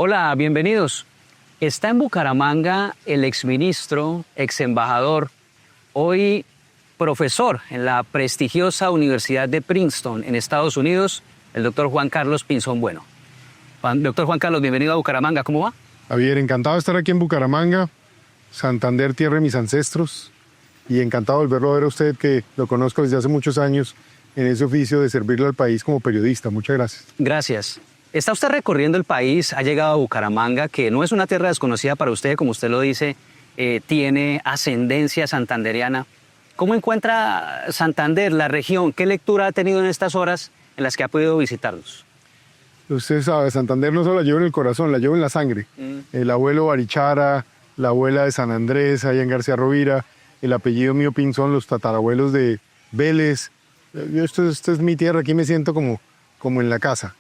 Hola, bienvenidos. Está en Bucaramanga el exministro, exembajador, hoy profesor en la prestigiosa Universidad de Princeton en Estados Unidos, el doctor Juan Carlos Pinzón Bueno. Doctor Juan Carlos, bienvenido a Bucaramanga. ¿Cómo va? Javier, encantado de estar aquí en Bucaramanga, Santander, tierra de mis ancestros, y encantado de volverlo a ver a usted, que lo conozco desde hace muchos años en ese oficio de servirle al país como periodista. Muchas gracias. Gracias. Está usted recorriendo el país, ha llegado a Bucaramanga, que no es una tierra desconocida para usted, como usted lo dice, tiene ascendencia santandereana. ¿Cómo encuentra Santander, la región? ¿Qué lectura ha tenido en estas horas en las que ha podido visitarnos? Usted sabe, Santander no solo la llevo en el corazón, la llevo en la sangre. El abuelo Barichara, la abuela de San Andrés, allá en García Rovira, el apellido mío Pinzón, los tatarabuelos de Vélez. Esto es mi tierra, aquí me siento como en la casa.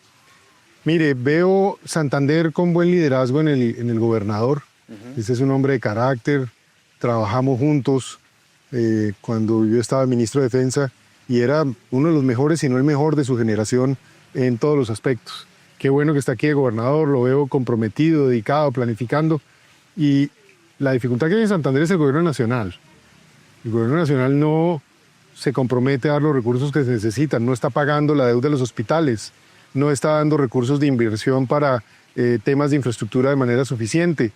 Mire, veo Santander con buen liderazgo en el gobernador. Este es un hombre de carácter, trabajamos juntos cuando yo estaba ministro de Defensa y era uno de los mejores, si no el mejor de su generación en todos los aspectos. Qué bueno que está aquí el gobernador, lo veo comprometido, dedicado, planificando. Y la dificultad que hay en Santander es el gobierno nacional. El gobierno nacional no se compromete a dar los recursos que se necesitan, no está pagando la deuda de los hospitales, no está dando recursos de inversión para temas de infraestructura de manera suficiente.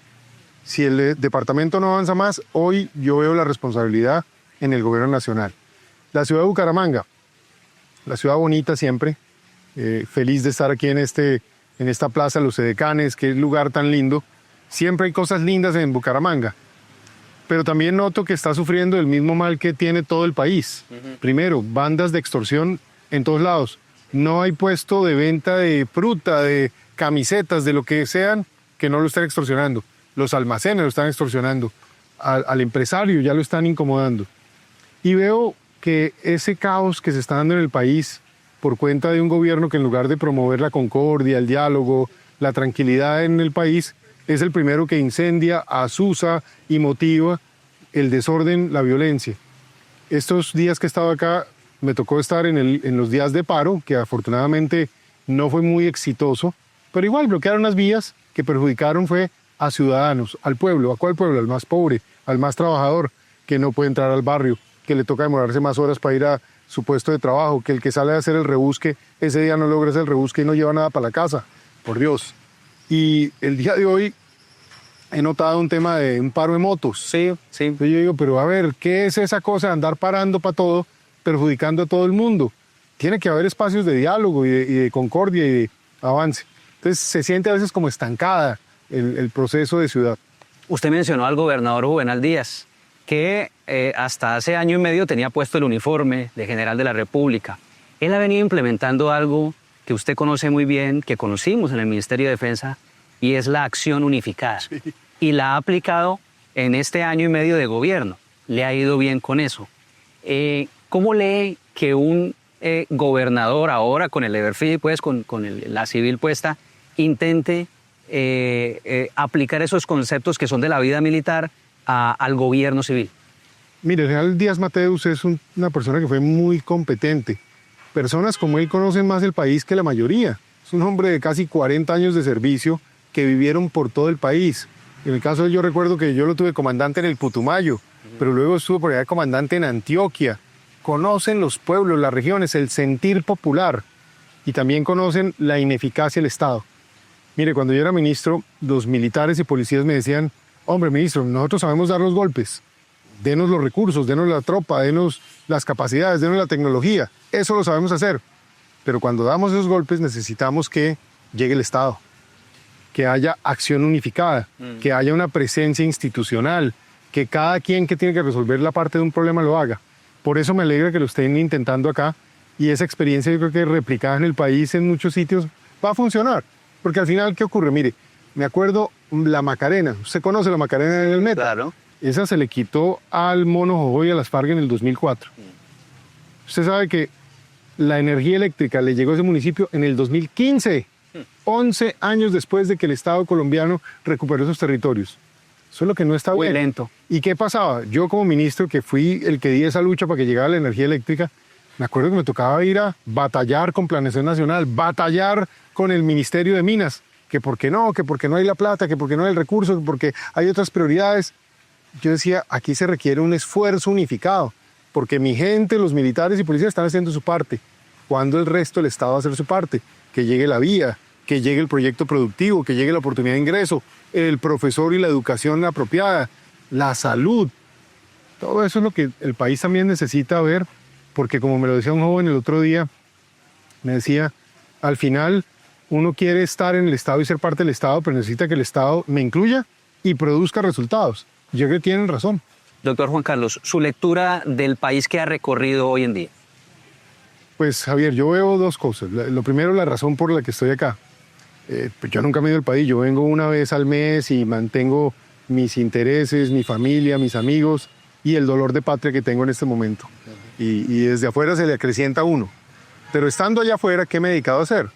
Si el departamento no avanza más, hoy yo veo la responsabilidad en el gobierno nacional. La ciudad de Bucaramanga, la ciudad bonita siempre, feliz de estar aquí en esta plaza, Los Edecanes, que es un lugar tan lindo. Siempre hay cosas lindas en Bucaramanga, pero también noto que está sufriendo el mismo mal que tiene todo el país. Primero, bandas de extorsión en todos lados. No hay puesto de venta de fruta, de camisetas, de lo que sean, que no lo estén extorsionando. Los almacenes lo están extorsionando. Al empresario ya lo están incomodando. Y veo que ese caos que se está dando en el país por cuenta de un gobierno que en lugar de promover la concordia, el diálogo, la tranquilidad en el país, es el primero que incendia, asusa y motiva el desorden, la violencia. Estos días que he estado acá, me tocó estar en los días de paro, que afortunadamente no fue muy exitoso, pero igual bloquearon las vías que perjudicaron fue a ciudadanos, al pueblo. ¿A cuál pueblo? Al más pobre, al más trabajador, que no puede entrar al barrio, que le toca demorarse más horas para ir a su puesto de trabajo, que el que sale a hacer el rebusque, ese día no logra hacer el rebusque y no lleva nada para la casa, por Dios. Y el día de hoy he notado un tema de un paro de motos. Sí. Entonces yo digo, pero a ver, ¿qué es esa cosa de andar parando para todo, perjudicando a todo el mundo? Tiene que haber espacios de diálogo y de concordia y de avance. Entonces se siente a veces como estancada el proceso de ciudad. Usted mencionó al gobernador Juvenal Díaz, que hasta hace año y medio tenía puesto el uniforme de general de la República. Él ha venido implementando algo que usted conoce muy bien, que conocimos en el Ministerio de Defensa, y es la acción unificada. Sí. Y la ha aplicado en este año y medio de gobierno. Le ha ido bien con eso. ¿Cómo lee que un gobernador ahora, con el Everfree, pues, con la civil puesta, intente aplicar esos conceptos que son de la vida militar al gobierno civil? Mire, el general Díaz Mateus es una persona que fue muy competente. Personas como él conocen más el país que la mayoría. Es un hombre de casi 40 años de servicio que vivieron por todo el país. En el caso de él, yo recuerdo que yo lo tuve comandante en el Putumayo, pero luego estuvo por allá de comandante en Antioquia. Conocen los pueblos, las regiones, el sentir popular, y también conocen la ineficacia del Estado. Mire, cuando yo era ministro, los militares y policías me decían, hombre, ministro, nosotros sabemos dar los golpes, denos los recursos, denos la tropa, denos las capacidades, denos la tecnología, eso lo sabemos hacer. Pero cuando damos esos golpes necesitamos que llegue el Estado, que haya acción unificada, que haya una presencia institucional, que cada quien que tiene que resolver la parte de un problema lo haga. Por eso me alegra que lo estén intentando acá, y esa experiencia yo creo que replicada en el país en muchos sitios va a funcionar. Porque al final, ¿qué ocurre? Mire, me acuerdo la Macarena. ¿Usted conoce la Macarena en el Meta? Claro. Esa se le quitó al Mono Jojoy y a las FARC en el 2004. Usted sabe que la energía eléctrica le llegó a ese municipio en el 2015, 11 años después de que el Estado colombiano recuperó esos territorios. Eso es lo que no está bien. Muy lento. ¿Y qué pasaba? Yo como ministro, que fui el que di esa lucha para que llegara la energía eléctrica, me acuerdo que me tocaba ir a batallar con Planeación Nacional, batallar con el Ministerio de Minas, que por qué no hay la plata, que por qué no hay el recurso, que porque hay otras prioridades. Yo decía, aquí se requiere un esfuerzo unificado, porque mi gente, los militares y policías están haciendo su parte. ¿Cuándo el resto del Estado va a hacer su parte? Que llegue la vía, que llegue el proyecto productivo, que llegue la oportunidad de ingreso, el profesor y la educación apropiada, la salud. Todo eso es lo que el país también necesita ver, porque como me lo decía un joven el otro día, me decía, al final uno quiere estar en el Estado y ser parte del Estado, pero necesita que el Estado me incluya y produzca resultados. Yo creo que tienen razón. Doctor Juan Carlos, su lectura del país que ha recorrido hoy en día. Pues Javier, yo veo dos cosas. Lo primero, la razón por la que estoy acá. Yo nunca me he ido del país, yo vengo una vez al mes y mantengo mis intereses, mi familia, mis amigos y el dolor de patria que tengo en este momento. Y desde afuera se le acrecienta a uno. Pero estando allá afuera, ¿qué me he dedicado a hacer?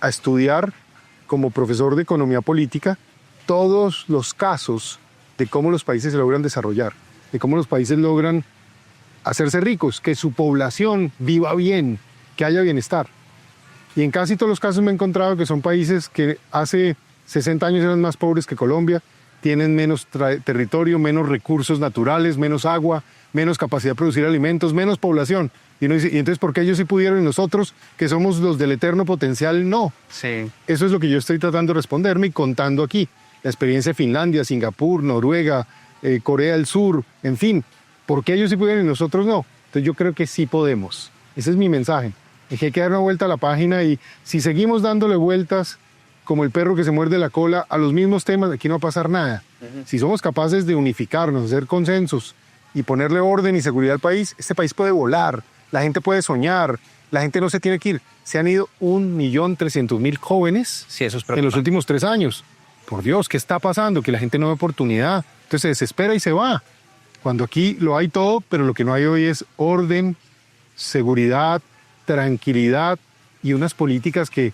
A estudiar como profesor de economía política todos los casos de cómo los países se logran desarrollar, de cómo los países logran hacerse ricos, que su población viva bien, que haya bienestar. Y en casi todos los casos me he encontrado que son países que hace 60 años eran más pobres que Colombia, tienen menos territorio, menos recursos naturales, menos agua, menos capacidad de producir alimentos, menos población. Y uno dice, ¿y entonces por qué ellos sí pudieron y nosotros, que somos los del eterno potencial, no? Sí. Eso es lo que yo estoy tratando de responderme y contando aquí. La experiencia de Finlandia, Singapur, Noruega, Corea del Sur, en fin. ¿Por qué ellos sí pudieron y nosotros no? Entonces yo creo que sí podemos. Ese es mi mensaje. Es que hay que dar una vuelta a la página y si seguimos dándole vueltas como el perro que se muerde la cola a los mismos temas, aquí no va a pasar nada. Si somos capaces de unificarnos, hacer consensos y ponerle orden y seguridad al país, este país puede volar, la gente puede soñar, la gente no se tiene que ir. Se han ido 1.300.000 jóvenes Sí, eso es en los últimos 3 años. Por Dios, ¿qué está pasando? Que la gente no ve oportunidad. Entonces se desespera y se va. Cuando aquí lo hay todo, pero lo que no hay hoy es orden, seguridad, tranquilidad y unas políticas que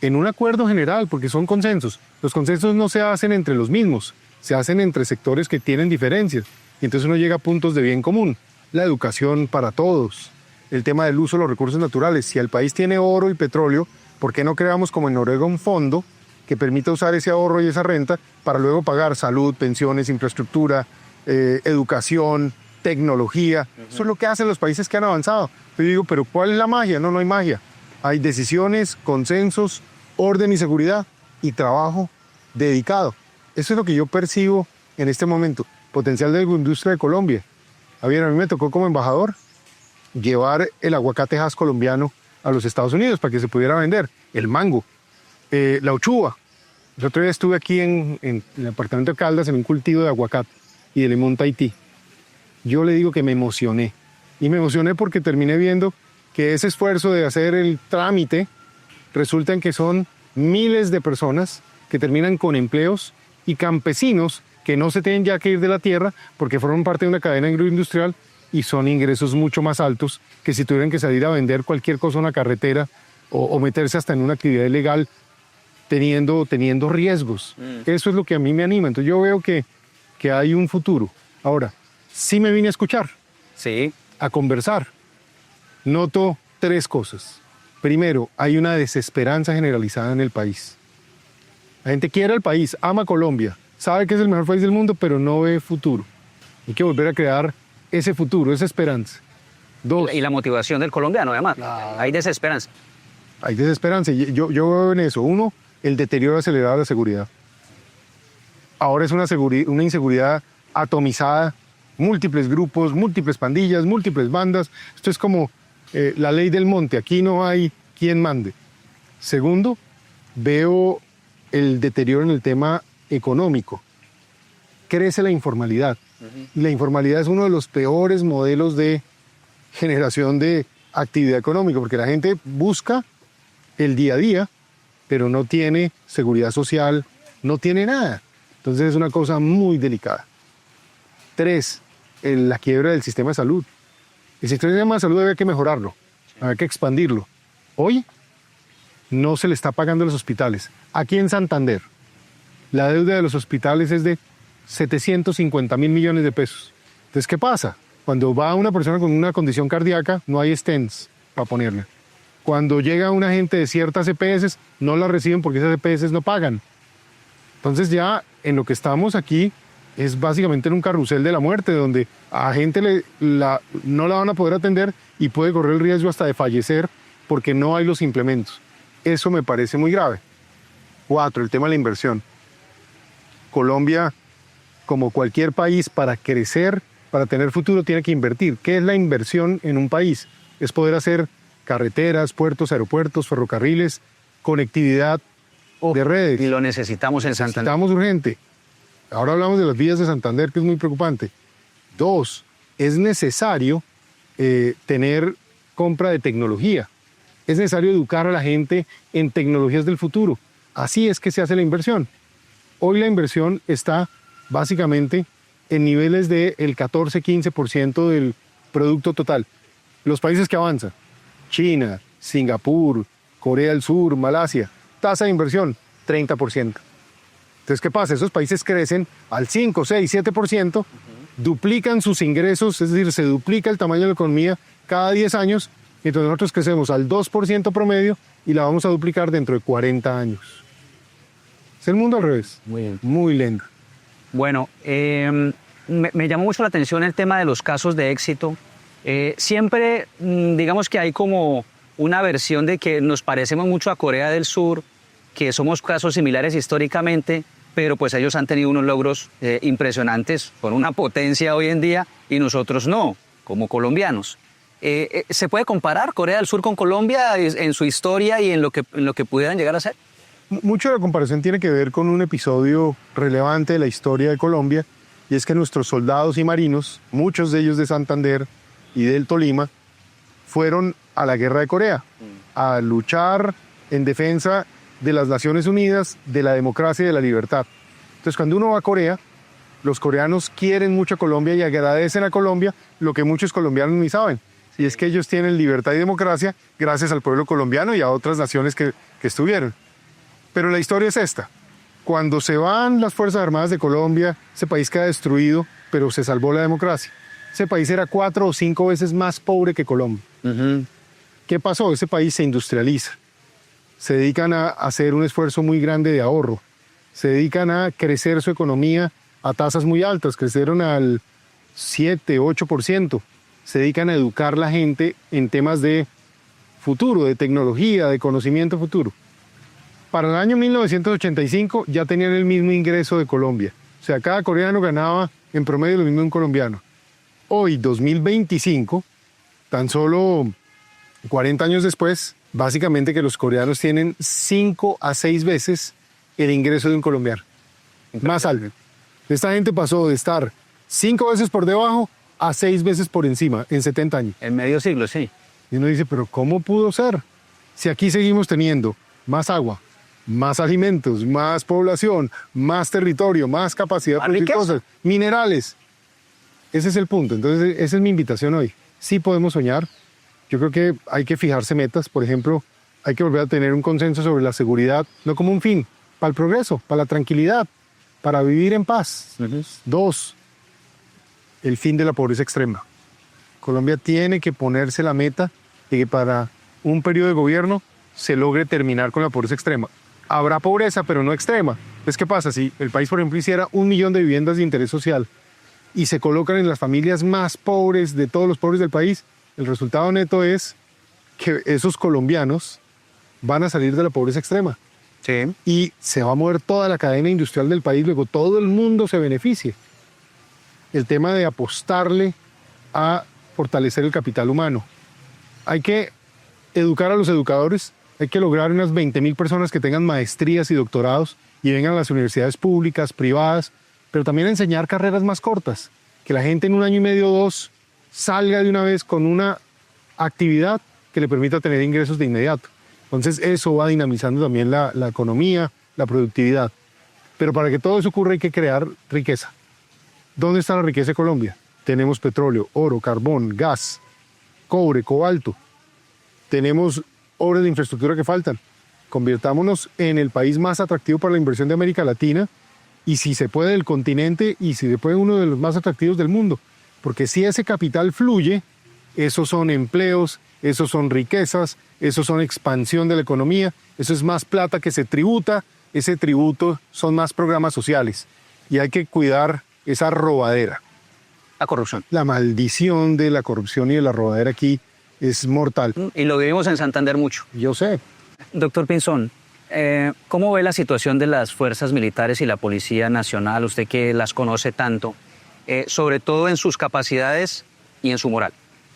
en un acuerdo general, porque son consensos. Los consensos no se hacen entre los mismos, se hacen entre sectores que tienen diferencias. Y entonces uno llega a puntos de bien común. La educación para todos, el tema del uso de los recursos naturales. Si el país tiene oro y petróleo, ¿por qué no creamos como en Noruega un fondo que permita usar ese ahorro y esa renta para luego pagar salud, pensiones, infraestructura, educación, tecnología? Eso es lo que hacen los países que han avanzado. Yo digo, ¿pero cuál es la magia? No, no hay magia. Hay decisiones, consensos, orden y seguridad y trabajo dedicado. Eso es lo que yo percibo en este momento. Potencial de la industria de Colombia. A mí me tocó como embajador llevar el aguacate Hass colombiano a los Estados Unidos para que se pudiera vender. El mango, la uchuva. El otro día estuve aquí en el apartamento de Caldas en un cultivo de aguacate y de limón Tahití. Yo le digo que me emocioné. Y me emocioné porque terminé viendo que ese esfuerzo de hacer el trámite resulta en que son miles de personas que terminan con empleos y campesinos que no se tienen ya que ir de la tierra porque forman parte de una cadena agroindustrial y son ingresos mucho más altos que si tuvieran que salir a vender cualquier cosa en una carretera o meterse hasta en una actividad ilegal teniendo riesgos. Eso es lo que a mí me anima. Entonces yo veo que hay un futuro. Ahora, sí me vine a escuchar, Sí. a conversar. Noto 3 cosas. Primero, hay una desesperanza generalizada en el país. La gente quiere al país, ama Colombia, sabe que es el mejor país del mundo, pero no ve futuro. Hay que volver a crear ese futuro, esa esperanza. 2, Y la motivación del colombiano, además. Hay desesperanza. hay desesperanza. Yo veo en eso. 1, el deterioro acelerado de la seguridad. Ahora es una inseguridad atomizada, múltiples grupos, múltiples pandillas, múltiples bandas. Esto es como la ley del monte, aquí no hay quien mande. Segundo, veo el deterioro en el tema económico. Crece la informalidad. Y la informalidad es uno de los peores modelos de generación de actividad económica, porque la gente busca el día a día, pero no tiene seguridad social, no tiene nada. Entonces es una cosa muy delicada. 3, la quiebra del sistema de salud. El sistema de salud había que mejorarlo, había que expandirlo. Hoy no se le está pagando a los hospitales. Aquí en Santander, la deuda de los hospitales es de 750.000 millones de pesos. Entonces, ¿qué pasa? Cuando va una persona con una condición cardíaca, no hay stents para ponerle. Cuando llega una gente de ciertas EPS, no la reciben porque esas EPS no pagan. Entonces ya en lo que estamos aquí es básicamente en un carrusel de la muerte, donde a gente no la van a poder atender y puede correr el riesgo hasta de fallecer porque no hay los implementos. Eso me parece muy grave. 4, el tema de la inversión. Colombia, como cualquier país, para crecer, para tener futuro, tiene que invertir. ¿Qué es la inversión en un país? Es poder hacer carreteras, puertos, aeropuertos, ferrocarriles, conectividad de redes. Y lo necesitamos en Santander. Necesitamos urgente. Ahora hablamos de las vías de Santander, que es muy preocupante. 2, es necesario tener compra de tecnología. Es necesario educar a la gente en tecnologías del futuro. Así es que se hace la inversión. Hoy la inversión está básicamente en niveles del 14-15% del producto total. Los países que avanzan, China, Singapur, Corea del Sur, Malasia, tasa de inversión, 30%. Entonces, ¿qué pasa? Esos países crecen al 5, 6, 7%, duplican sus ingresos, es decir, se duplica el tamaño de la economía cada 10 años, mientras nosotros crecemos al 2% promedio y la vamos a duplicar dentro de 40 años. Es el mundo al revés. Muy bien. Muy lento. Bueno, me llamó mucho la atención el tema de los casos de éxito. Siempre, digamos que hay como una versión de que nos parecemos mucho a Corea del Sur, que somos casos similares históricamente, pero pues ellos han tenido unos logros impresionantes, con una potencia hoy en día, y nosotros no, como colombianos. ¿Se puede comparar Corea del Sur con Colombia en su historia y en lo que pudieran llegar a ser? Mucho de la comparación tiene que ver con un episodio relevante de la historia de Colombia, y es que nuestros soldados y marinos, muchos de ellos de Santander y del Tolima, fueron a la guerra de Corea, a luchar en defensa de las Naciones Unidas, de la democracia y de la libertad. Entonces, cuando uno va a Corea, los coreanos quieren mucho a Colombia y agradecen a Colombia lo que muchos colombianos ni saben, y es que ellos tienen libertad y democracia gracias al pueblo colombiano y a otras naciones que estuvieron. Pero la historia es esta. Cuando se van las Fuerzas Armadas de Colombia, ese país queda destruido, pero se salvó la democracia. Ese país era 4 o 5 veces más pobre que Colombia. ¿Qué pasó? Ese país se industrializa. Se dedican a hacer un esfuerzo muy grande de ahorro. Se dedican a crecer su economía a tasas muy altas. Crecieron al 7, 8%. Se dedican a educar a la gente en temas de futuro, de tecnología, de conocimiento futuro. Para el año 1985 ya tenían el mismo ingreso de Colombia. O sea, cada coreano ganaba en promedio lo mismo de un colombiano. Hoy, 2025, tan solo 40 años después, básicamente que los coreanos tienen 5 a 6 veces el ingreso de un colombiano. Más alto. Esta gente pasó de estar 5 veces por debajo a 6 veces por encima en 70 años. En medio siglo, sí. Y uno dice, pero ¿cómo pudo ser? Si aquí seguimos teniendo más agua, más alimentos, más población, más territorio, más capacidad de producir cosas, minerales. Ese es el punto. Entonces, esa es mi invitación hoy. Sí podemos soñar. Yo creo que hay que fijarse metas. Por ejemplo, hay que volver a tener un consenso sobre la seguridad, no como un fin, para el progreso, para la tranquilidad, para vivir en paz. 2, el fin de la pobreza extrema. Colombia tiene que ponerse la meta de que para un periodo de gobierno se logre terminar con la pobreza extrema. Habrá pobreza, pero no extrema. Entonces, ¿qué pasa? Si el país, por ejemplo, hiciera 1 millón de viviendas de interés social y se colocan en las familias más pobres de todos los pobres del país, el resultado neto es que esos colombianos van a salir de la pobreza extrema. Sí. Y se va a mover toda la cadena industrial del país, luego todo el mundo se beneficie. El tema de apostarle a fortalecer el capital humano. Hay que educar a los educadores, hay que lograr unas 20.000 personas que tengan maestrías y doctorados y vengan a las universidades públicas, privadas, pero también enseñar carreras más cortas, que la gente en 1 año y medio o 2 salga de una vez con una actividad que le permita tener ingresos de inmediato. Entonces eso va dinamizando también la economía, la productividad. Pero para que todo eso ocurra hay que crear riqueza. ¿Dónde está la riqueza de Colombia? Tenemos petróleo, oro, carbón, gas, cobre, cobalto. Tenemos obras de infraestructura que faltan. Convirtámonos en el país más atractivo para la inversión de América Latina y si se puede del continente y si se puede uno de los más atractivos del mundo. Porque si ese capital fluye, esos son empleos, eso son riquezas, eso son expansión de la economía, eso es más plata que se tributa, ese tributo son más programas sociales y hay que cuidar esa robadera. La corrupción. La maldición de la corrupción y de la robadera aquí es mortal. Y lo vivimos en Santander mucho. Yo sé. Doctor Pinzón, ¿cómo ve la situación de las fuerzas militares y la Policía Nacional, usted que las conoce tanto, sobre todo en sus capacidades y en su moral?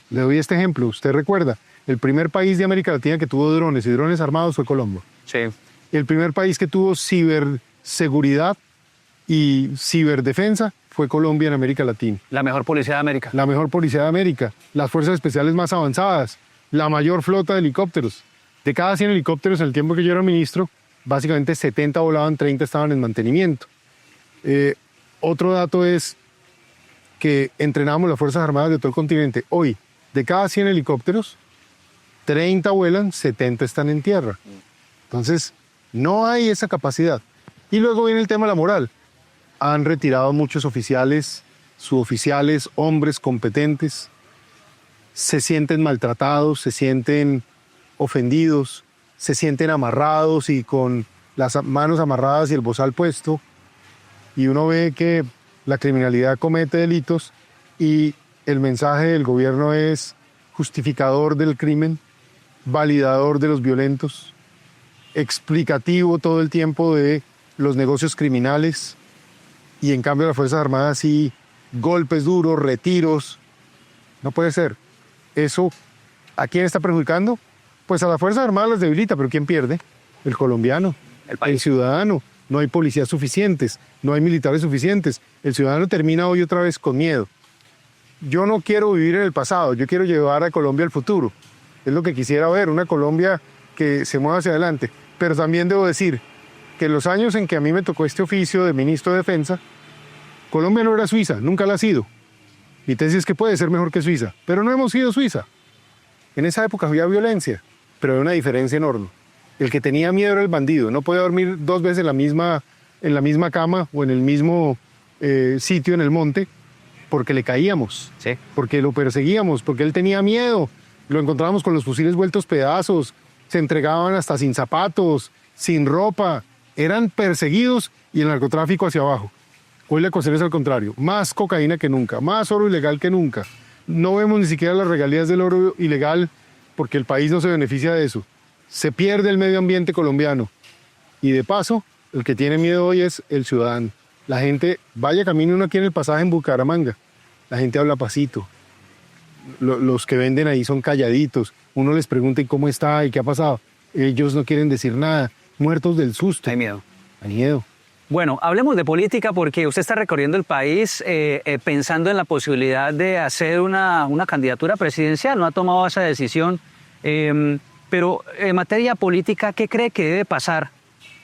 Le doy este ejemplo. Usted recuerda, el primer país de América Latina que tuvo drones y drones armados fue Colombia. Sí. El primer país que tuvo ciberseguridad y ciberdefensa fue Colombia en América Latina. La mejor policía de América. La mejor policía de América, las fuerzas especiales más avanzadas, la mayor flota de helicópteros. De cada 100 helicópteros en el tiempo que yo era ministro, básicamente 70 volaban, 30 estaban en mantenimiento. Otro dato es que entrenamos las Fuerzas Armadas de todo el continente. Hoy, de cada 100 helicópteros, 30 vuelan, 70 están en tierra. Entonces, no hay esa capacidad. Y luego viene el tema de la moral. Han retirado muchos oficiales, suboficiales, hombres competentes. Se sienten maltratados, se sienten ofendidos, se sienten amarrados y con las manos amarradas y el bozal puesto. Y uno ve que la criminalidad comete delitos y el mensaje del gobierno es justificador del crimen, validador de los violentos, explicativo todo el tiempo de los negocios criminales, y en cambio las Fuerzas Armadas sí, golpes duros, retiros. No puede ser. Eso, ¿a quién está perjudicando? Pues a las Fuerzas Armadas las debilita, pero ¿quién pierde? El colombiano, el ciudadano. No hay policías suficientes, no hay militares suficientes. El ciudadano termina hoy otra vez con miedo. Yo no quiero vivir en el pasado, yo quiero llevar a Colombia al futuro. Es lo que quisiera ver, una Colombia que se mueva hacia adelante. Pero también debo decir que en los años en que a mí me tocó este oficio de ministro de Defensa, Colombia no era Suiza, nunca la ha sido. Mi tesis es que puede ser mejor que Suiza, pero no hemos sido Suiza. En esa época había violencia, pero había una diferencia enorme. El que tenía miedo era el bandido, no podía dormir 2 veces en la misma cama o en el mismo sitio en el monte porque le caíamos, Sí. porque lo perseguíamos, porque él tenía miedo. Lo encontrábamos con los fusiles vueltos pedazos, se entregaban hasta sin zapatos, sin ropa. Eran perseguidos y el narcotráfico hacia abajo. Hoy la cosa es al contrario, más cocaína que nunca, más oro ilegal que nunca. No vemos ni siquiera las regalías del oro ilegal porque el país no se beneficia de eso. Se pierde el medio ambiente colombiano. Y de paso, el que tiene miedo hoy es el ciudadano. La gente, vaya camino uno aquí en el pasaje en Bucaramanga, la gente habla pasito. Los que venden ahí son calladitos. Uno les pregunta ¿y cómo está? ¿Y qué ha pasado? Ellos no quieren decir nada, muertos del susto. Hay miedo. Hay miedo. Bueno, hablemos de política porque usted está recorriendo el país pensando en la posibilidad de hacer una candidatura presidencial. No ha tomado esa decisión. Pero en materia política, ¿qué cree que debe pasar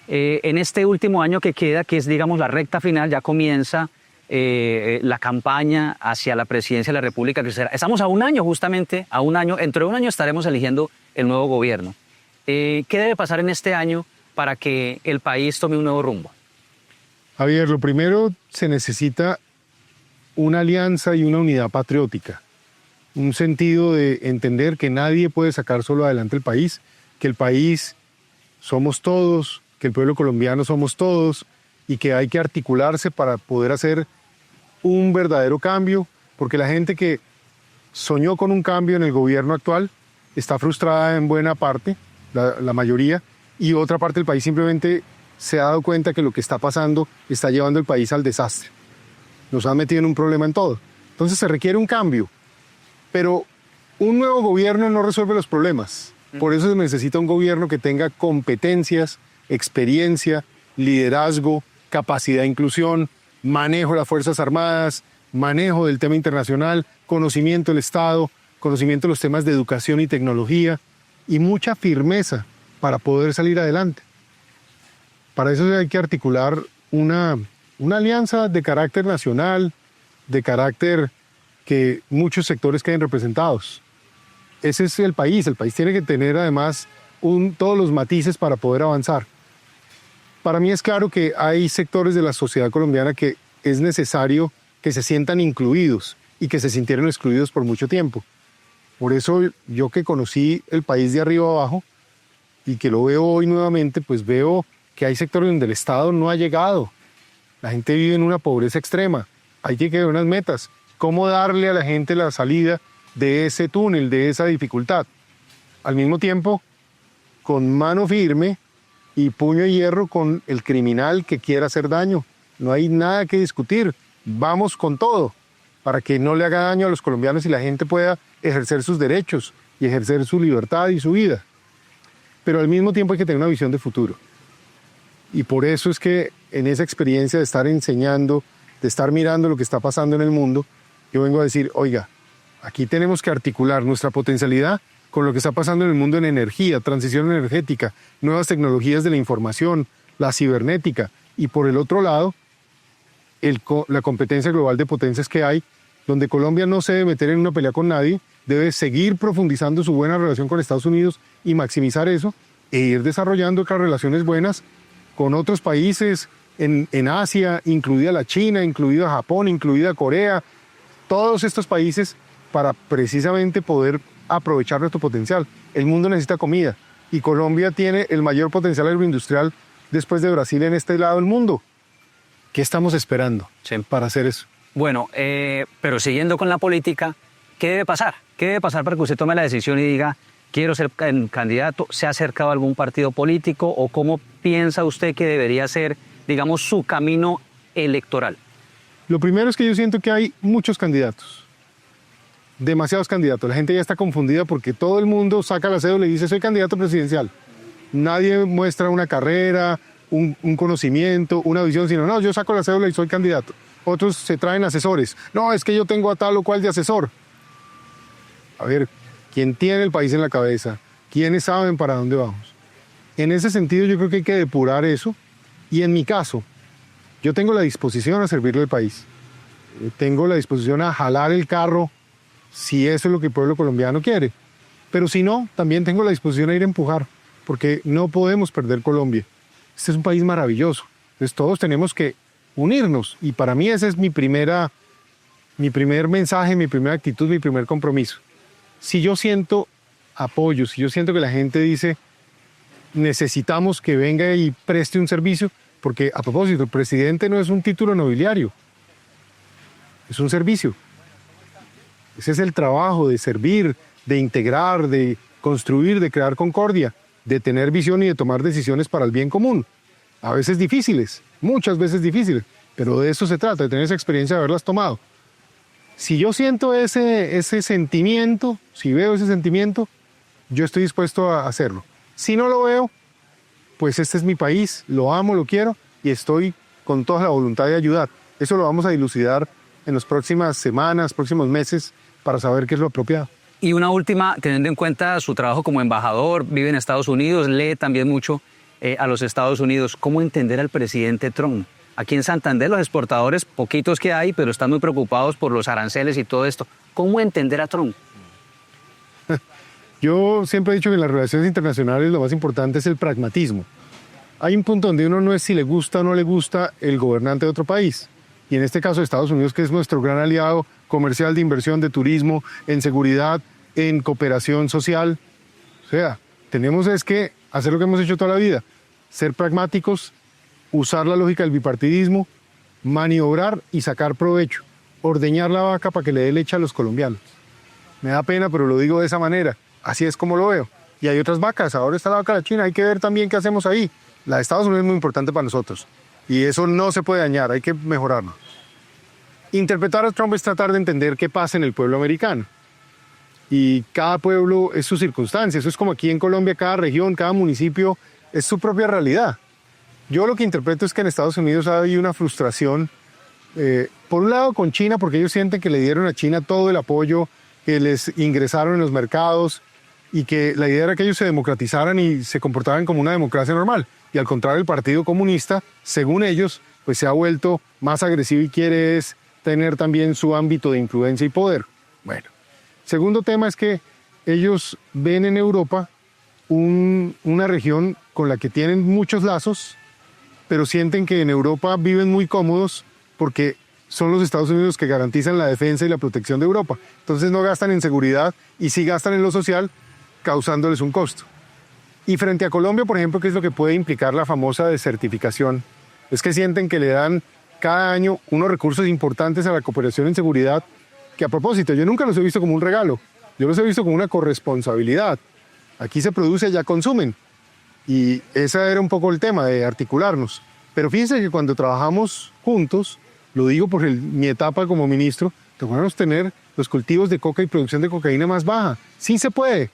en este último año que queda, que es, digamos, la recta final? Ya comienza la campaña hacia la presidencia de la República. Estamos a un año, justamente, a un año. Dentro de un año estaremos eligiendo el nuevo gobierno. ¿Qué debe pasar en este año para que el país tome un nuevo rumbo? Javier, lo primero, se necesita una alianza y una unidad patriótica. Un sentido de entender que nadie puede sacar solo adelante el país, que el país somos todos, que el pueblo colombiano somos todos y que hay que articularse para poder hacer un verdadero cambio, porque la gente que soñó con un cambio en el gobierno actual está frustrada en buena parte, la mayoría, y otra parte del país simplemente se ha dado cuenta que lo que está pasando está llevando el país al desastre. Nos han metido en un problema en todo. Entonces se requiere un cambio. Pero un nuevo gobierno no resuelve los problemas. Por eso se necesita un gobierno que tenga competencias, experiencia, liderazgo, capacidad de inclusión, manejo de las Fuerzas Armadas, manejo del tema internacional, conocimiento del Estado, conocimiento de los temas de educación y tecnología y mucha firmeza para poder salir adelante. Para eso hay que articular una alianza de carácter nacional, de carácter que muchos sectores queden representados. Ese es el país tiene que tener además todos los matices para poder avanzar. Para mí es claro que hay sectores de la sociedad colombiana que es necesario que se sientan incluidos y que se sintieron excluidos por mucho tiempo. Por eso yo que conocí el país de arriba abajo y que lo veo hoy nuevamente, pues veo que hay sectores donde el Estado no ha llegado. La gente vive en una pobreza extrema. Hay que ver unas metas. ¿Cómo darle a la gente la salida de ese túnel, de esa dificultad? Al mismo tiempo, con mano firme y puño de hierro con el criminal que quiera hacer daño. No hay nada que discutir. Vamos con todo para que no le haga daño a los colombianos y la gente pueda ejercer sus derechos y ejercer su libertad y su vida. Pero al mismo tiempo hay que tener una visión de futuro. Y por eso es que en esa experiencia de estar enseñando, de estar mirando lo que está pasando en el mundo, yo vengo a decir, oiga, aquí tenemos que articular nuestra potencialidad con lo que está pasando en el mundo en energía, transición energética, nuevas tecnologías de la información, la cibernética, y por el otro lado, la competencia global de potencias que hay, donde Colombia no se debe meter en una pelea con nadie, debe seguir profundizando su buena relación con Estados Unidos y maximizar eso, e ir desarrollando otras relaciones buenas con otros países en Asia, incluida la China, incluida Japón, incluida Corea, todos estos países para precisamente poder aprovechar nuestro potencial. El mundo necesita comida y Colombia tiene el mayor potencial agroindustrial después de Brasil en este lado del mundo. ¿Qué estamos esperando para hacer eso? Bueno, pero siguiendo con la política, ¿qué debe pasar? ¿Qué debe pasar para que usted tome la decisión y diga, quiero ser candidato? ¿Se ha acercado a algún partido político o cómo piensa usted que debería ser, digamos, su camino electoral? Lo primero es que yo siento que hay muchos candidatos, demasiados candidatos. La gente ya está confundida porque todo el mundo saca la cédula y dice soy candidato presidencial. Nadie muestra una carrera, un conocimiento, una visión, sino no, yo saco la cédula y soy candidato. Otros se traen asesores. No, es que yo tengo a tal o cual de asesor. A ver, ¿quién tiene el país en la cabeza? ¿Quiénes saben para dónde vamos? En ese sentido yo creo que hay que depurar eso. Y en mi caso, yo tengo la disposición a servirle al país. Tengo la disposición a jalar el carro si eso es lo que el pueblo colombiano quiere. Pero si no, también tengo la disposición a ir a empujar, porque no podemos perder Colombia. Este es un país maravilloso. Entonces todos tenemos que unirnos. Y para mí ese es mi primer mensaje, mi primera actitud, mi primer compromiso. Si yo siento apoyo, si yo siento que la gente dice necesitamos que venga y preste un servicio, porque a propósito, el presidente no es un título nobiliario, es un servicio. Ese es el trabajo de servir, de integrar, de construir, de crear concordia, de tener visión y de tomar decisiones para el bien común. A veces difíciles, muchas veces difíciles, pero de eso se trata, de tener esa experiencia de haberlas tomado. Si yo siento ese sentimiento, si veo ese sentimiento, yo estoy dispuesto a hacerlo. Si no lo veo, pues este es mi país, lo amo, lo quiero y estoy con toda la voluntad de ayudar. Eso lo vamos a dilucidar en las próximas semanas, próximos meses, para saber qué es lo apropiado. Y una última, teniendo en cuenta su trabajo como embajador, vive en Estados Unidos, lee también mucho a los Estados Unidos. ¿Cómo entender al presidente Trump? Aquí en Santander los exportadores, poquitos que hay, pero están muy preocupados por los aranceles y todo esto. ¿Cómo entender a Trump? Yo siempre he dicho que en las relaciones internacionales lo más importante es el pragmatismo. Hay un punto donde uno no es si le gusta o no le gusta el gobernante de otro país. Y en este caso Estados Unidos, que es nuestro gran aliado comercial, de inversión, de turismo, en seguridad, en cooperación social. O sea, tenemos es que hacer lo que hemos hecho toda la vida, ser pragmáticos, usar la lógica del bipartidismo, maniobrar y sacar provecho, ordeñar la vaca para que le dé leche a los colombianos. Me da pena, pero lo digo de esa manera. Así es como lo veo. Y hay otras vacas. Ahora está la vaca de la China. Hay que ver también qué hacemos ahí. La de Estados Unidos es muy importante para nosotros. Y eso no se puede dañar. Hay que mejorarlo. Interpretar a Trump es tratar de entender qué pasa en el pueblo americano. Y cada pueblo es su circunstancia. Eso es como aquí en Colombia, cada región, cada municipio es su propia realidad. Yo lo que interpreto es que en Estados Unidos hay una frustración, por un lado con China, porque ellos sienten que le dieron a China todo el apoyo, que les ingresaron en los mercados y que la idea era que ellos se democratizaran y se comportaran como una democracia normal. Y al contrario, el Partido Comunista, según ellos, pues se ha vuelto más agresivo y quiere es tener también su ámbito de influencia y poder. Bueno, segundo tema es que ellos ven en Europa una región con la que tienen muchos lazos, pero sienten que en Europa viven muy cómodos porque son los Estados Unidos los que garantizan la defensa y la protección de Europa. Entonces no gastan en seguridad y sí gastan en lo social, causándoles un costo. Y frente a Colombia, por ejemplo, ¿qué es lo que puede implicar la famosa desertificación? Es que sienten que le dan cada año unos recursos importantes a la cooperación en seguridad, que a propósito, yo nunca los he visto como un regalo, yo los he visto como una corresponsabilidad. Aquí se produce, allá consumen. Y ese era un poco el tema de articularnos. Pero fíjense que cuando trabajamos juntos, lo digo por mi etapa como ministro, logramos tener los cultivos de coca y producción de cocaína más baja. Sí se puede,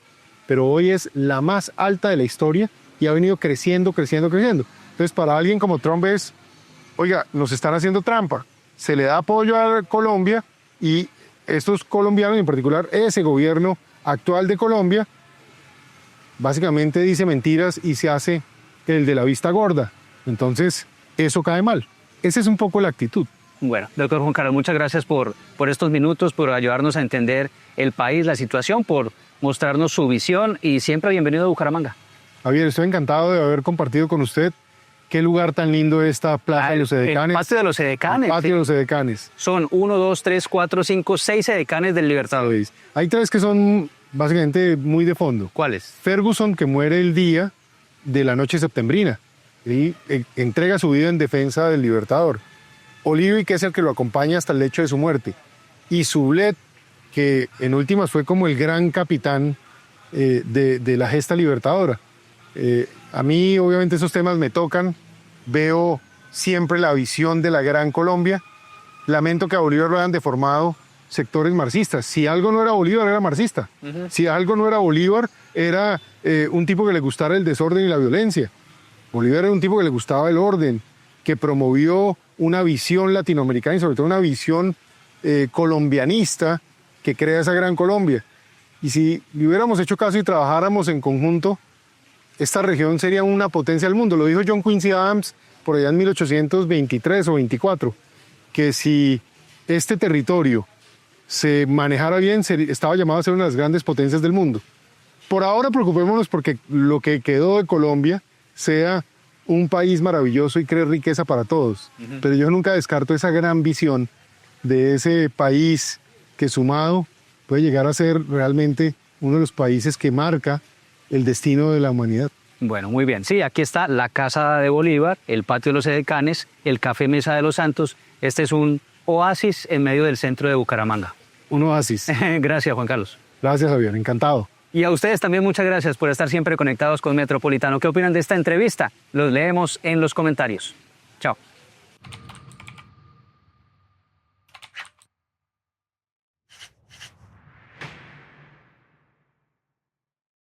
pero hoy es la más alta de la historia y ha venido creciendo, creciendo, creciendo. Entonces, para alguien como Trump es, oiga, nos están haciendo trampa. Se le da apoyo a Colombia y estos colombianos, en particular ese gobierno actual de Colombia, básicamente dice mentiras y se hace el de la vista gorda. Entonces, eso cae mal. Esa es un poco la actitud. Bueno, doctor Juan Carlos, muchas gracias por estos minutos, por ayudarnos a entender el país, la situación, por mostrarnos su visión y siempre bienvenido a Bucaramanga. Javier, estoy encantado de haber compartido con usted. Qué lugar tan lindo esta Plaza de los Edecanes. El patio de los Edecanes. El patio de los Edecanes. Son 1, 2, 3, 4, 5, 6 Edecanes del Libertador. Hay 3 que son básicamente muy de fondo. ¿Cuáles? Ferguson, que muere el día de la noche septembrina y entrega su vida en defensa del Libertador. Olivi, que es el que lo acompaña hasta el lecho de su muerte. Y Sublet, que en últimas fue como el gran capitán de la gesta libertadora. A mí, obviamente, esos temas me tocan. Veo siempre la visión de la gran Colombia. Lamento que a Bolívar lo hayan deformado sectores marxistas. Si algo no era Bolívar, era marxista. Si algo no era Bolívar, era un tipo que le gustara el desorden y la violencia. Bolívar era un tipo que le gustaba el orden, que promovió una visión latinoamericana y sobre todo una visión colombianista que crea esa gran Colombia. Y si le hubiéramos hecho caso y trabajáramos en conjunto, esta región sería una potencia del mundo. Lo dijo John Quincy Adams por allá en 1823 o 24, que si este territorio se manejara bien, estaba llamado a ser una de las grandes potencias del mundo. Por ahora preocupémonos porque lo que quedó de Colombia sea un país maravilloso y cree riqueza para todos. Pero yo nunca descarto esa gran visión de ese país que sumado puede llegar a ser realmente uno de los países que marca el destino de la humanidad. Bueno, muy bien. Sí, aquí está la Casa de Bolívar, el Patio de los Edecanes, el Café Mesa de los Santos. Este es un oasis en medio del centro de Bucaramanga. Un oasis. Gracias, Juan Carlos. Gracias, Javier. Encantado. Y a ustedes también muchas gracias por estar siempre conectados con Metropolitano. ¿Qué opinan de esta entrevista? Los leemos en los comentarios. Chao.